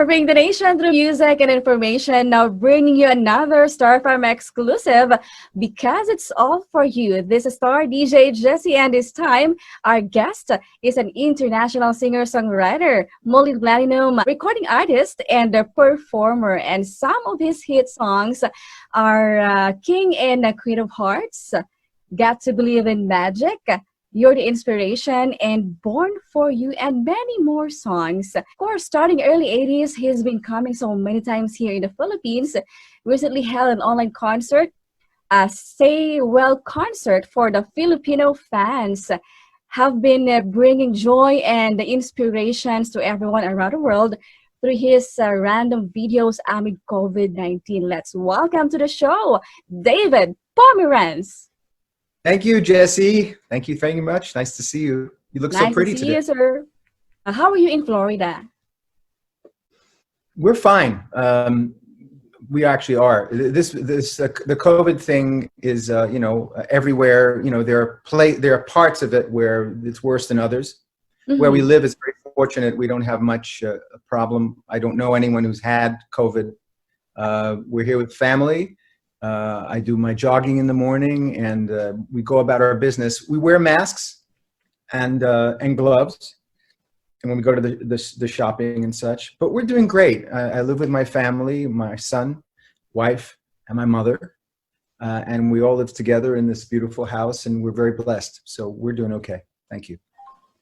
Serving the nation through music and information, now bringing you another Star Farm exclusive because it's all for you. This is Star DJ Jessie, and this time our guest is an international singer-songwriter, multi-platinum recording artist, and a performer. And some of his hit songs are King and Queen of Hearts, Got to Believe in Magic, You're the Inspiration, and Born for You, and many more songs. Of course, starting early 80s, he's been coming so many times here in the Philippines. Recently held an online concert, a Say Well concert for the Filipino fans. Have been bringing joy and inspirations to everyone around the world through his random videos amid COVID-19. Let's welcome to the show, David Pomeranz. Thank you, Jessie. Thank you very much. Nice to see you. You look so pretty today. Nice to see you, sir. How are you in Florida? We're fine. We actually are. The COVID thing is, everywhere. You know, there are parts of it where it's worse than others. Mm-hmm. Where we live is very fortunate. We don't have much problem. I don't know anyone who's had COVID. We're here with family. I do my jogging in the morning, and we go about our business. We wear masks and gloves, and when we go to the shopping and such. But we're doing great. I live with my family, my son, wife, and my mother, and we all live together in this beautiful house, and we're very blessed. So we're doing okay. Thank you.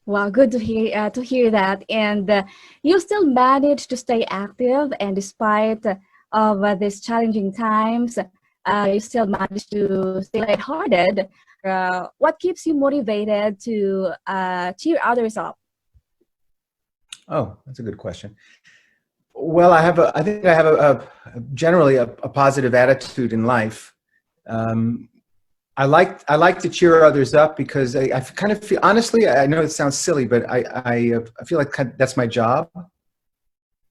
Wow, good to hear that. And you still manage to stay active, and despite of these challenging times. You still manage to stay lighthearted. What keeps you motivated to cheer others up? Oh, that's a good question. Well, I think I have generally a positive attitude in life. I like to cheer others up because I kind of feel, honestly, I know it sounds silly, but I feel like that's my job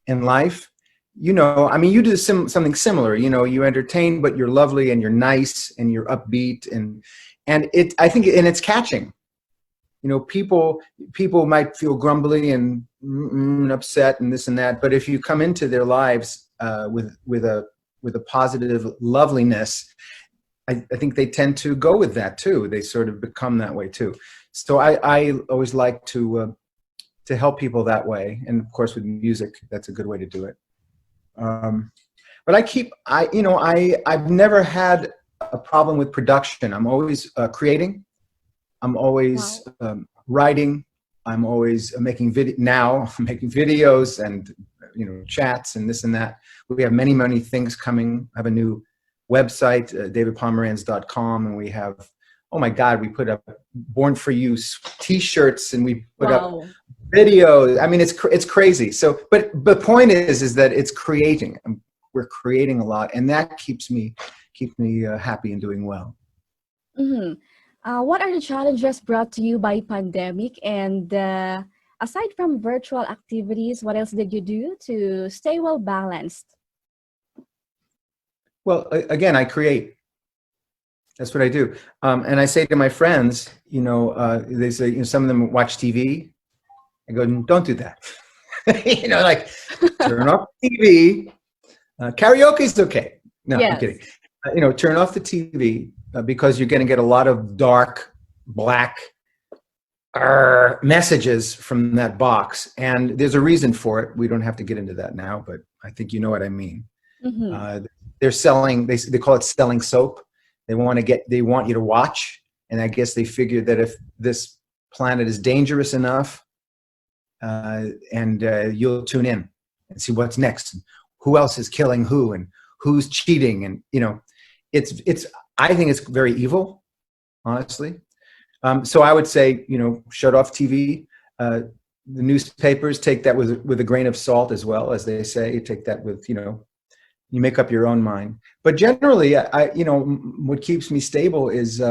in life. You know, I mean, you do something similar. You know, you entertain, but you're lovely and you're nice and you're upbeat, and I think it's catching. You know, people might feel grumbly and upset and this and that, but if you come into their lives with a positive loveliness, I think they tend to go with that too. They sort of become that way too. So I always like to help people that way, and of course with music, that's a good way to do it. But I've never had a problem with production. I'm always creating. I'm always writing. I'm always making now I'm making videos and chats and this and that. We have many things coming. I have a new website, davidpomeranz.com, and we have, oh my God, we put up Born for You t-shirts, and we put up videos. I mean, it's crazy. So, but the point is that it's creating. We're creating a lot, and that keeps me happy and doing well. Mm-hmm. What are the challenges brought to you by pandemic? And aside from virtual activities, what else did you do to stay well balanced? Well, again, I create. That's what I do. And I say to my friends, they say, some of them watch TV. I go, don't do that. Like turn off the TV. Karaoke is okay. No, yes. I'm kidding. Turn off the TV because you're going to get a lot of dark, black messages from that box. And there's a reason for it. We don't have to get into that now, but I think you know what I mean. Mm-hmm. They're selling, they call it selling soap. They want you to watch. And I guess they figure that if this planet is dangerous enough, and you'll tune in and see what's next, and who else is killing who, and who's cheating, and I think it's very evil, honestly. So I would say, shut off TV. The newspapers, take that with a grain of salt, as well, as they say. Take that with you make up your own mind. But generally, what keeps me stable is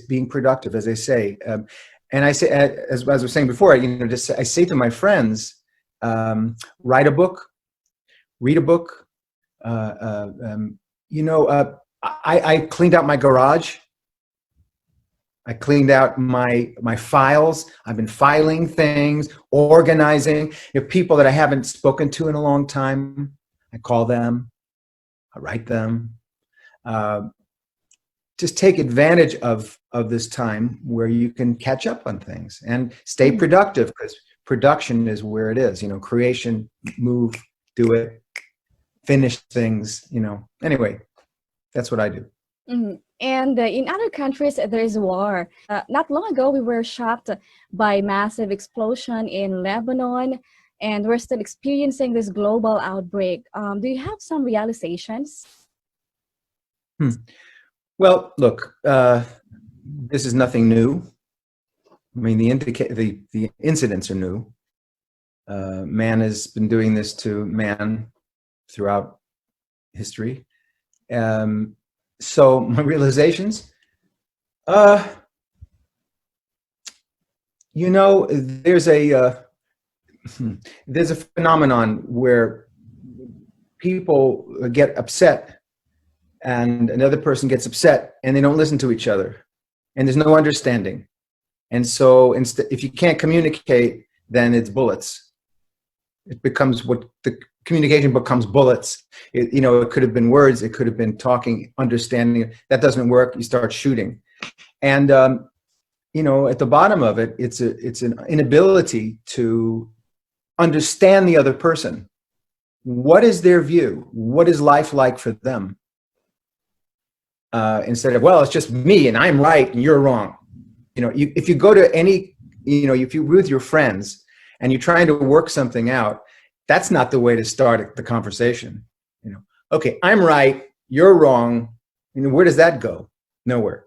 being productive, as I say. And I say, as I was saying before, I say to my friends, write a book, read a book. I cleaned out my garage. I cleaned out my files. I've been filing things, organizing. If people that I haven't spoken to in a long time, I call them, I write them. Just take advantage of this time where you can catch up on things and stay productive, because production is where it is. Creation, move, do it, finish things. Anyway, that's what I do. And in other countries, there is war. Not long ago, we were shocked by massive explosion in Lebanon, and we're still experiencing this global outbreak. Do you have some realizations? Well, look, this is nothing new. I mean, the incidents are new. Man has been doing this to man throughout history. So my realizations, there's a phenomenon where people get upset and another person gets upset and they don't listen to each other and there's no understanding. And so if you can't communicate, then it's bullets. It becomes the communication becomes bullets. It could have been words. It could have been talking, understanding. That doesn't work. You start shooting. And, at the bottom of it, it's an inability to understand the other person. What is their view? What is life like for them? Instead of, well, it's just me and I'm right and you're wrong. If you go to any, if you're with your friends and you're trying to work something out, that's not the way to start the conversation. Okay, I'm right, you're wrong. Where does that go? Nowhere.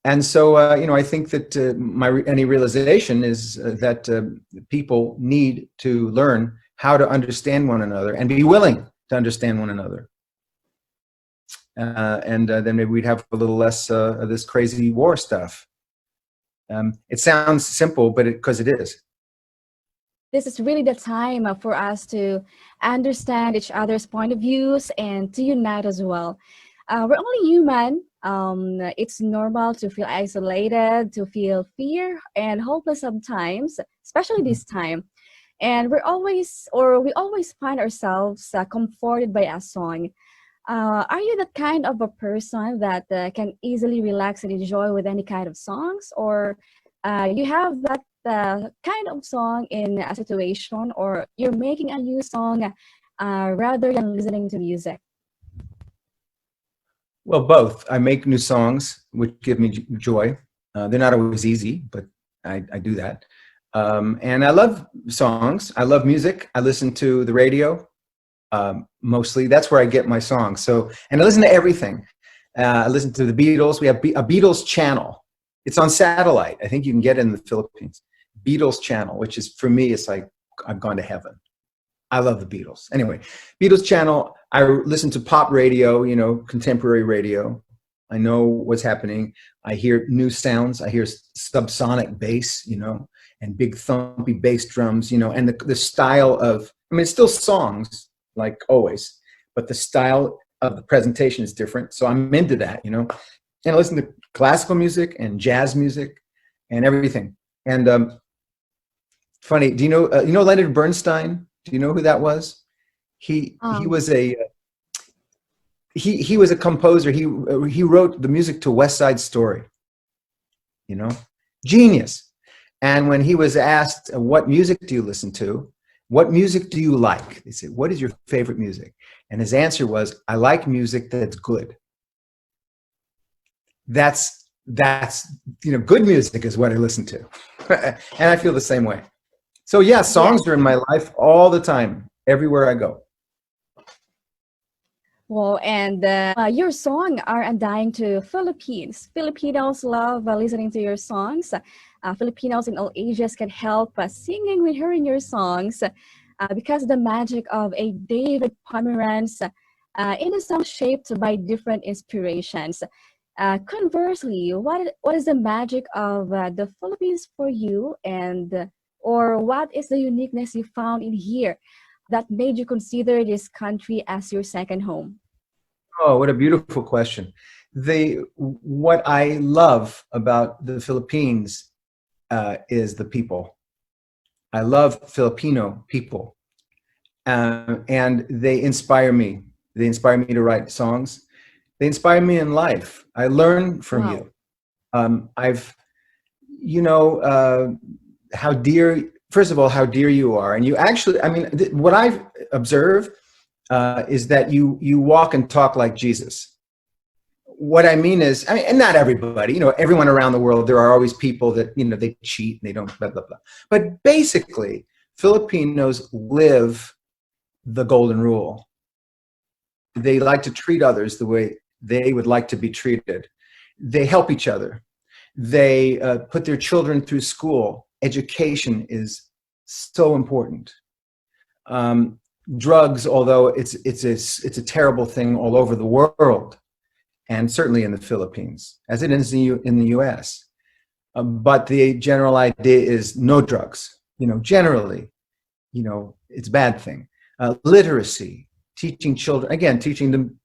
And so, I think that any realization is that people need to learn how to understand one another and be willing to understand one another. And then maybe we'd have a little less of this crazy war stuff. It sounds simple, but because it is. This is really the time for us to understand each other's point of views and to unite as well. We're only human. It's normal to feel isolated, to feel fear and hopeless sometimes, especially this time. And we always find ourselves comforted by a song. Are you the kind of a person that can easily relax and enjoy with any kind of songs, or you have that kind of song in a situation, or you're making a new song rather than listening to music? Well, both. I make new songs, which give me joy. They're not always easy, but I do that. And I love songs. I love music. I listen to the radio. Mostly, that's where I get my songs. So, and I listen to everything. I listen to the Beatles. We have a Beatles channel. It's on satellite. I think you can get it in the Philippines. Beatles channel, which is, for me, it's like I've gone to heaven. I love the Beatles. Anyway, Beatles channel. I listen to pop radio, contemporary radio. I know what's happening. I hear new sounds. I hear subsonic bass, and big thumpy bass drums, and the style of, it's still songs, like always, but the style of the presentation is different. So I'm into that, and I listen to classical music and jazz music and everything. And funny, do you know Leonard Bernstein? Do you know who that was? He was a composer. He wrote the music to West Side Story. Genius. And when he was asked, what music do you listen to? What music do you like? They said, what is your favorite music? And his answer was, I like music that's good. That's good music is what I listen to. And I feel the same way. So yeah, songs are in my life all the time, everywhere I go. Well, and your song are undying to Philippines. Filipinos love listening to your songs. Filipinos in all ages can help singing when hearing your songs because of the magic of a David Pomeranz in a song shaped by different inspirations. Conversely, what is the magic of the Philippines for you, or what is the uniqueness you found in here that made you consider this country as your second home? Oh, what a beautiful question. what I love about the Philippines is the people. I love Filipino people, and they inspire me. They inspire me to write songs. They inspire me in life. I learn from Wow. you. I've, you know, how dear. First of all, how dear you are, and you actually. I mean, what I've observed is that you walk and talk like Jesus. What I mean is, I mean, and not everybody, you know, everyone around the world, there are always people that, you know, they cheat and they don't, blah, blah, blah. But basically, Filipinos live the golden rule. They like to treat others the way they would like to be treated. They help each other. They put their children through school. Education is so important. Drugs, although it's a terrible thing all over the world, and certainly in the Philippines, as it is in the U.S. But the general idea is no drugs. You know, generally, you know, it's a bad thing. Literacy, teaching children, again, teaching them,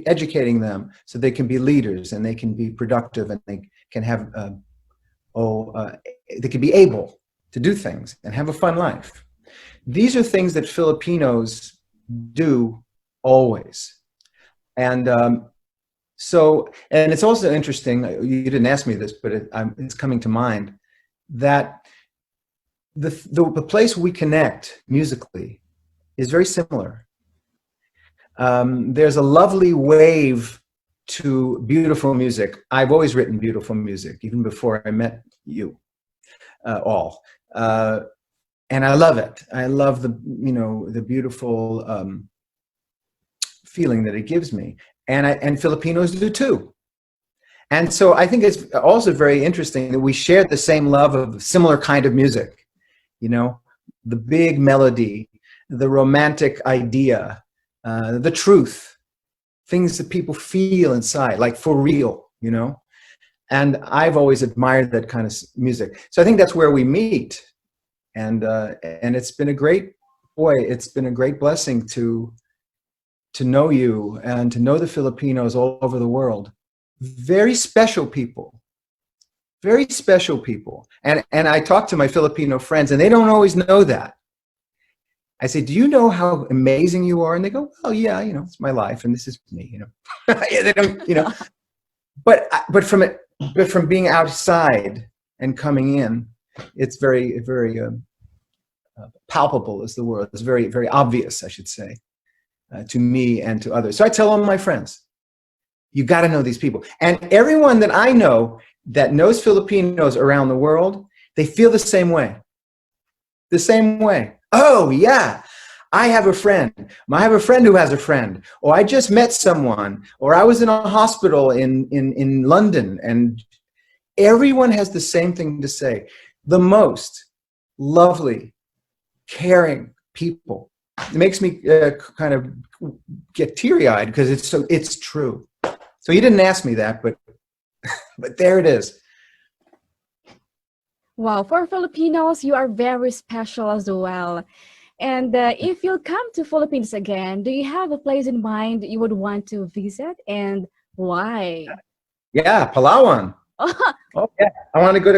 educating them so they can be leaders and they can be productive and they can have, they can be able to do things and have a fun life. These are things that Filipinos do always. And so, and it's also interesting, you didn't ask me this, but it's coming to mind, that the place we connect musically is very similar. There's a lovely wave to beautiful music. I've always written beautiful music, even before I met you all. And I love it. I love the, you know, the beautiful feeling that it gives me. And Filipinos do too. And so I think it's also very interesting that we share the same love of similar kind of music, you know, the big melody, the romantic idea, the truth, things that people feel inside, like for real, you know. And I've always admired that kind of music. So I think that's where we meet. And it's been a great, boy, it's been a great blessing to know you and to know the Filipinos all over the world. Very special people. Very special people. And I talk to my Filipino friends and they don't always know that. I say, do you know how amazing you are? And they go, well, yeah, you know, it's my life and this is me, you know. Yeah, they don't, you know. But from being outside and coming in, it's very, very palpable is the word. It's very, very obvious, I should say, to me and to others. So I tell all my friends, you got to know these people. And everyone that I know that knows Filipinos around the world, they feel the same way. The same way. Oh, yeah, I have a friend. I have a friend who has a friend. Or I just met someone. Or I was in a hospital in London. And everyone has the same thing to say. The most lovely, caring people. It makes me kind of get teary-eyed because it's true. So you didn't ask me that, but there it is. Wow, for Filipinos, you are very special as well. And if you'll come to Philippines again, do you have a place in mind you would want to visit and why? Yeah, Palawan. Oh yeah, I want to go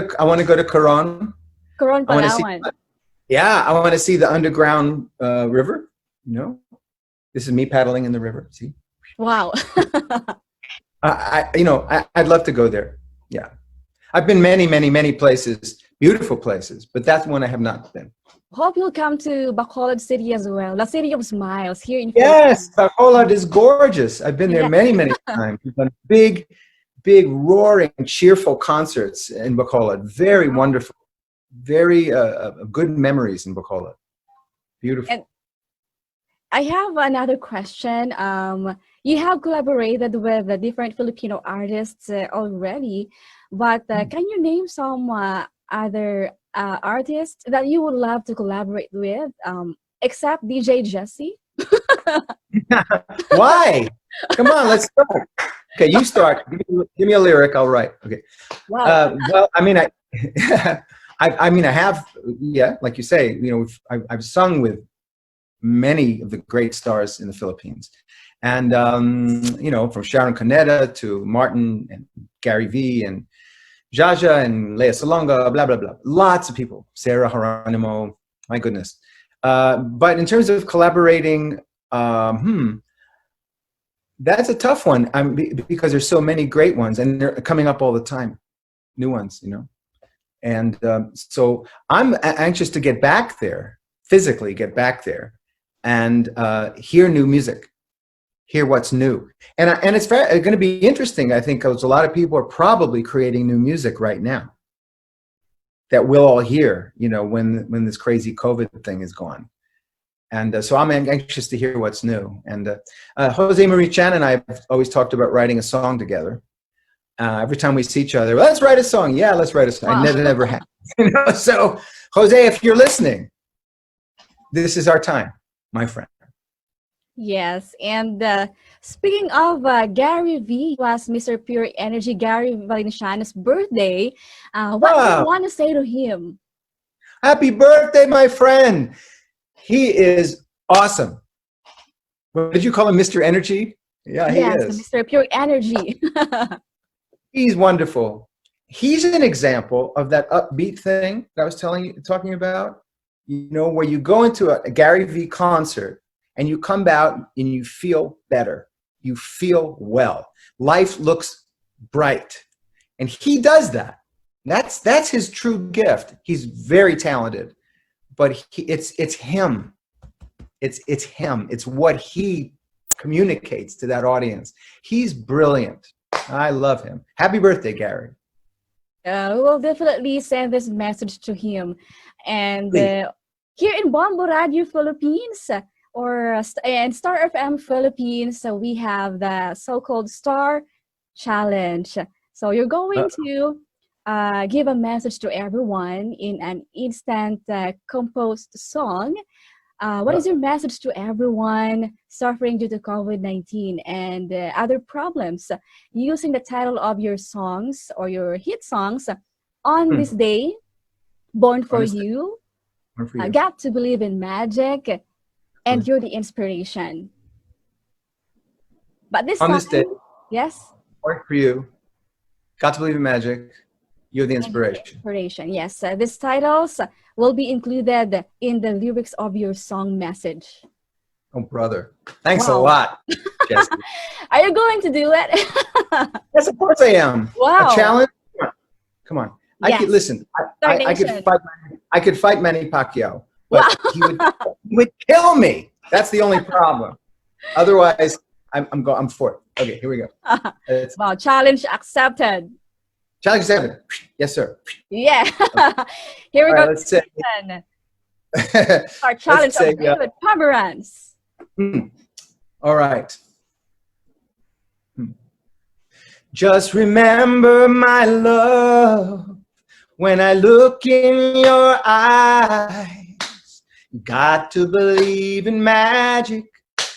to Coron. Coron, Palawan. I want to see the underground river. You know, this is me paddling in the river. See? Wow. I'd love to go there. Yeah, I've been many places, beautiful places, but that's one I have not been. Hope you'll come to Bacolod City as well, the City of Smiles here in Yes, Bacolod is gorgeous. I've been there many times. We've done big, roaring, cheerful concerts in Bacolod. Very wonderful. Very good memories in Bacolod. Beautiful. And I have another question. You have collaborated with the different Filipino artists already, but can you name some other artists that you would love to collaborate with, except DJ Jessie? Why? Come on, let's start. Okay, you start. Give me a lyric. I'll write. Okay. Wow. Well, I mean, I have, yeah, like you say, you know, I've sung with many of the great stars in the Philippines, And, from Sharon Canetta to Martin and Gary V and Jaja and Lea Salonga, blah, blah, blah. Lots of people. Sarah Geronimo, my goodness. But in terms of collaborating, that's a tough one because there's so many great ones and they're coming up all the time, new ones, And so I'm anxious to get back there, physically get back there and hear new music, hear what's new. And it's going to be interesting, I think, because a lot of people are probably creating new music right now that we'll all hear, when this crazy COVID thing is gone. And so I'm anxious to hear what's new. And Jose Marie Chan and I have always talked about writing a song together. Every time we see each other, let's write a song. Yeah, let's write a song. Wow. It never happens. So, Jose, if you're listening, this is our time, my friend. Yes, and speaking of Gary V, was Mr. Pure Energy Gary Valenciano's birthday. What do you want to say to him? Happy birthday, my friend. He is awesome. What did you call him, Mr. Energy? Yeah, he is. Mr. Pure Energy. He's wonderful. He's an example of that upbeat thing that I was talking about, where you go into a Gary V concert and you come out and you feel better. You feel well. Life looks bright. And he does that. That's his true gift. He's very talented, but it's him. It's him. It's what he communicates to that audience. He's brilliant. I love him. Happy birthday, Gary. We will definitely send this message to him. And here in Bombo Radio Philippines, and Star FM Philippines, so we have the so-called Star Challenge. So you're going to give a message to everyone in an instant composed song. What is your message to everyone suffering due to COVID-19 and other problems using the title of your songs or your hit songs on this day, Born for You, Got to Believe in Magic, and You're the Inspiration. But this on time, this day, yes, Born for You, Got to Believe in Magic, You're the Inspiration. Yes. These titles will be included in the lyrics of your song message. Oh, brother. Thanks a lot, Jessie. Are you going to do it? Yes, of course I am. Wow. A challenge? Come on. Yes. I could fight Manny Pacquiao, but he would kill me. That's the only problem. Otherwise, I'm for it. Okay, here we go. Wow, challenge accepted. Challenge accepted. Yes, sir. Yeah. Here we go. Let's say. Our challenge of David Pomeranz. All right. Just remember, my love, when I look in your eyes, got to believe in magic,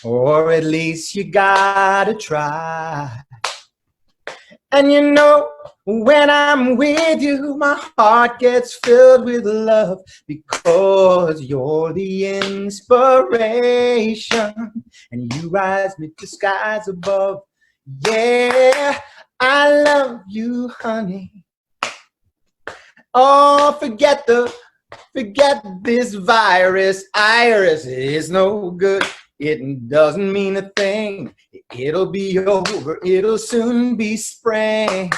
or at least you gotta try. And when I'm with you, my heart gets filled with love because you're the inspiration and you rise me to skies above. Yeah, I love you, honey. Oh, forget this virus. Iris is no good. It doesn't mean a thing. It'll be over. It'll soon be spring.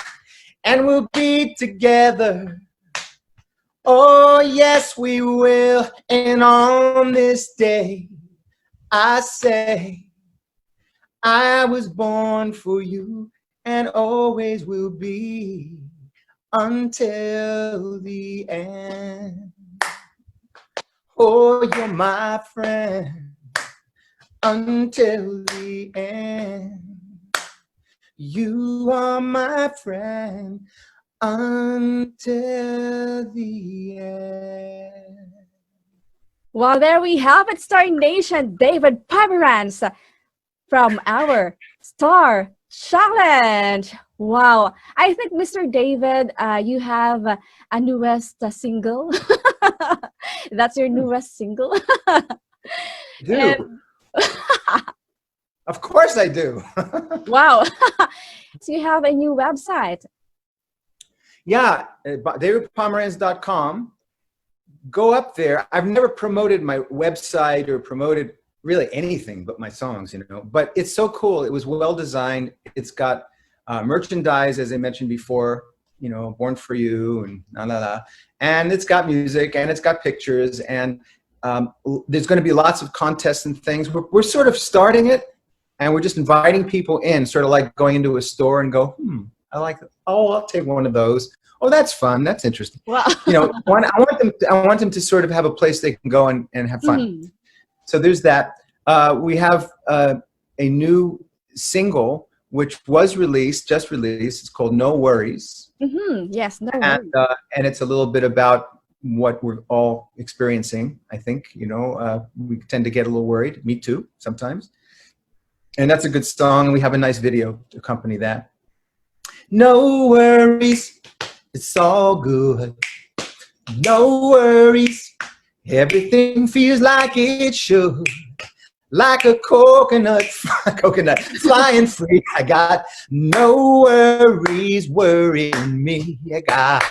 And we'll be together. Oh, yes, we will. And on this day, I say, I was born for you and always will be until the end. Oh, you're my friend until the end. You are my friend until the end. Well, there we have it, Star Nation, David Pomeranz from our Star Challenge. Wow. I think, Mr. David, you have a newest single. That's your newest single. Dude. Of course I do. Wow. So you have a new website. Yeah, davidpomeranz.com. Go up there. I've never promoted my website or promoted really anything but my songs, you know, but it's so cool. It was well designed. It's got merchandise, as I mentioned before, you know, Born for You and la la la. And it's got music and it's got pictures, and there's going to be lots of contests and things. We're sort of starting it, and we're just inviting people in, sort of like going into a store and go, I like it. Oh, I'll take one of those. Oh, that's fun. That's interesting. Wow. You know, I want them to sort of have a place they can go and have fun. Mm-hmm. So there's that. We have a new single which was just released. It's called No Worries. Mm-hmm. Yes, no worries. And it's a little bit about what we're all experiencing. I think, you know, we tend to get a little worried. Me too, sometimes. And that's a good song. We have a nice video to accompany that. No worries. It's all good. No worries. Everything feels like it should. Like a coconut flying free. I got no worries worrying me. I got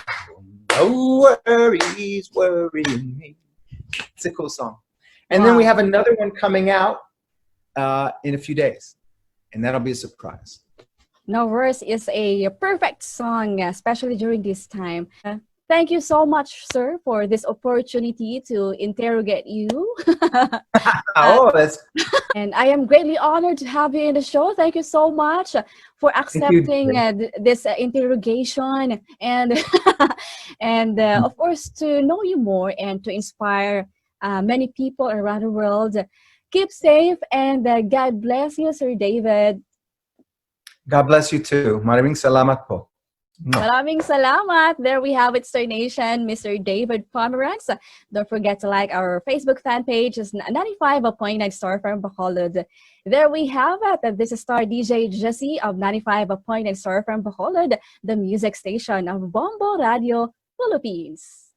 no worries worrying me. It's a cool song. And then we have another one coming out in a few days. And that'll be a surprise. No Worries is a perfect song, especially during this time. Thank you so much, sir, for this opportunity to interrogate you. That's... And I am greatly honored to have you in the show. Thank you so much for accepting this interrogation, and and of course, to know you more and to inspire many people around the world. Keep safe, and God bless you, Sir David. God bless you too. Maraming salamat po. Maraming salamat. There we have it, Star Nation, Mr. David Pomeranz. Don't forget to like our Facebook fan page. It's 95.9 Star from Bacolod. There we have it. This is Star DJ Jessie of 95.9 Star from Bacolod, the music station of Bombo Radyo, Philippines.